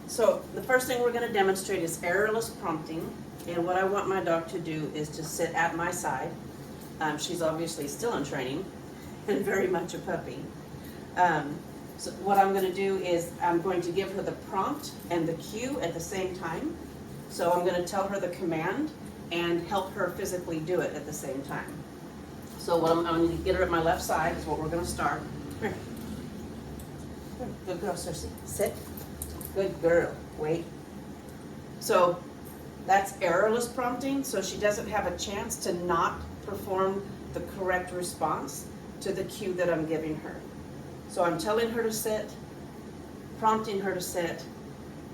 So the first thing we're gonna demonstrate is errorless prompting. And what I want my dog to do is to sit at my side. She's obviously still in training and very much a puppy. So what I'm gonna do is I'm going to give her the prompt and the cue at the same time. So I'm gonna tell her the command and help her physically do it at the same time. So what I'm gonna get her at my left side is what we're gonna start. Here. Good girl, Cersei. Sit. Good girl. Wait. So that's errorless prompting, so she doesn't have a chance to not perform the correct response to the cue that I'm giving her. So I'm telling her to sit, prompting her to sit,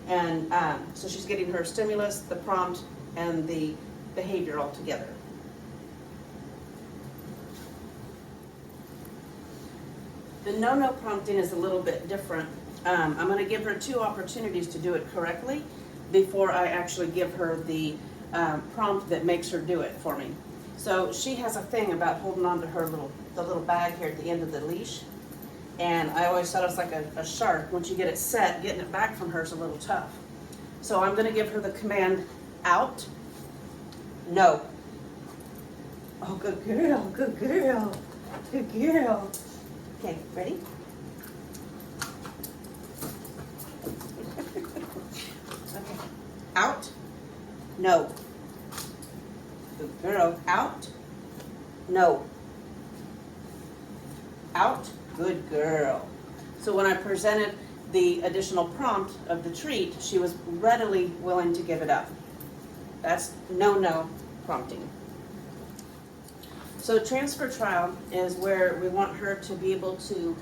and so she's getting her stimulus, the prompt, and the behavior all together. The no-no prompting is a little bit different. I'm going to give her 2 opportunities to do it correctly before I actually give her the prompt that makes her do it for me. So she has a thing about holding on to her the little bag here at the end of the leash. And I always thought it was like a shark. Once you get it set, getting it back from her is a little tough. So I'm going to give her the command out, no. Oh, good girl, good girl, good girl. Okay, ready? Okay. Out, no. Good girl, out, no. Out, good girl. So when I presented the additional prompt of the treat, she was readily willing to give it up. That's no-no prompting. So transfer trial is where we want her to be able to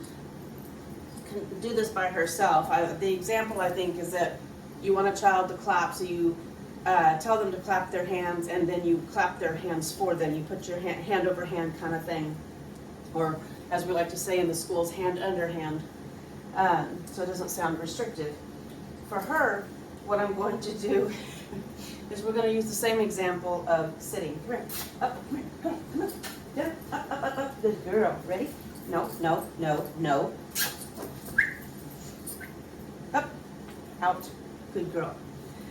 do this by herself. The example I think is that you want a child to clap, so you tell them to clap their hands and then you clap their hands for them. You put your hand over hand kind of thing. Or as we like to say in the schools, hand under hand. So it doesn't sound restrictive. For her, what I'm going to do is we're going to use the same example of sitting. Come here, up, come here, come on. Yeah, up. Good girl. Ready? No, no, no, no. Up, out. Good girl.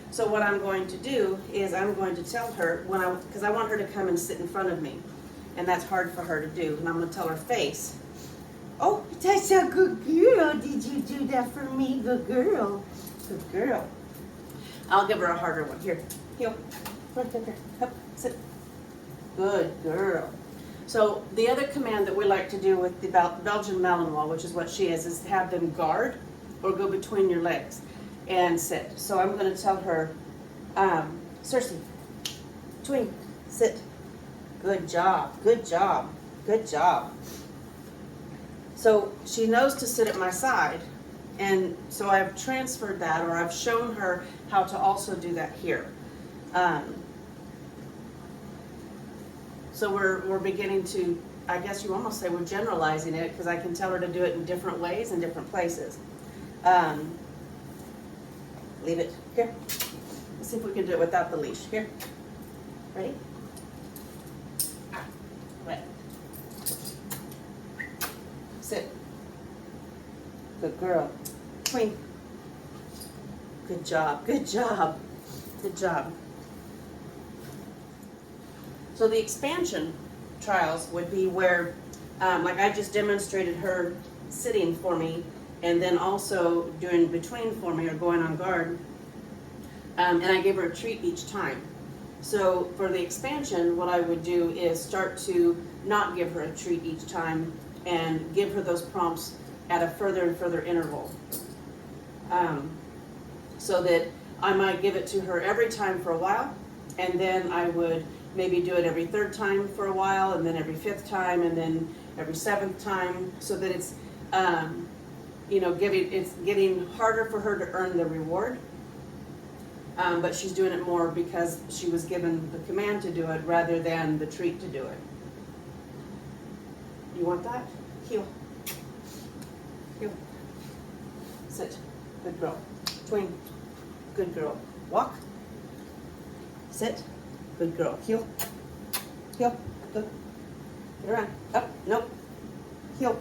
So what I'm going to do is I'm going to tell her because I want her to come and sit in front of me, and that's hard for her to do. And I'm going to tell her face. Oh, that's a good girl. Did you do that for me? Good girl. Good girl. I'll give her a harder one. Here, heel. Right there. Up, sit. Good girl. So the other command that we like to do with the Belgian Malinois, which is what she is have them guard or go between your legs and sit. So I'm going to tell her, Cersei, Twink, sit. Good job, good job, good job. So she knows to sit at my side, and so I've transferred that, or I've shown her how to also do that here. So we're beginning to, I guess you almost say we're generalizing it, because I can tell her to do it in different ways in different places. Leave it here. Let's see if we can do it without the leash. Here. Ready? Right. Sit. Good girl. Twink. Good job. Good job. Good job. So the expansion trials would be where, like I just demonstrated her sitting for me, and then also doing between for me or going on guard, and I gave her a treat each time. So for the expansion, what I would do is start to not give her a treat each time and give her those prompts at a further and further interval. So that I might give it to her every time for a while, and then I would maybe do it every 3rd time for a while, and then every 5th time, and then every 7th time, so that it's, it's getting harder for her to earn the reward. But she's doing it more because she was given the command to do it rather than the treat to do it. You want that? Heel. Heel. Sit. Good girl. Twing. Good girl. Walk. Sit. Good girl. Heel. Heel. Good. Get around. Up. Nope. Heel.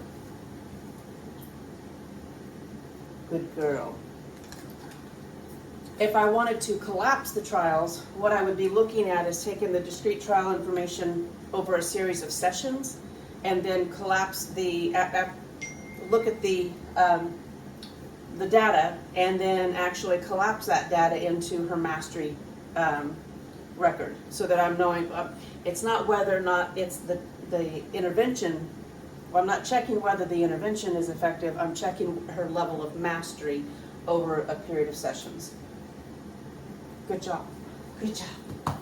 Good girl. If I wanted to collapse the trials, what I would be looking at is taking the discrete trial information over a series of sessions and then collapse look at the data and then actually collapse that data into her mastery record so that I'm knowing, it's not whether or not it's the intervention. Well, I'm not checking whether the intervention is effective, I'm checking her level of mastery over a period of sessions. Good job. Good job.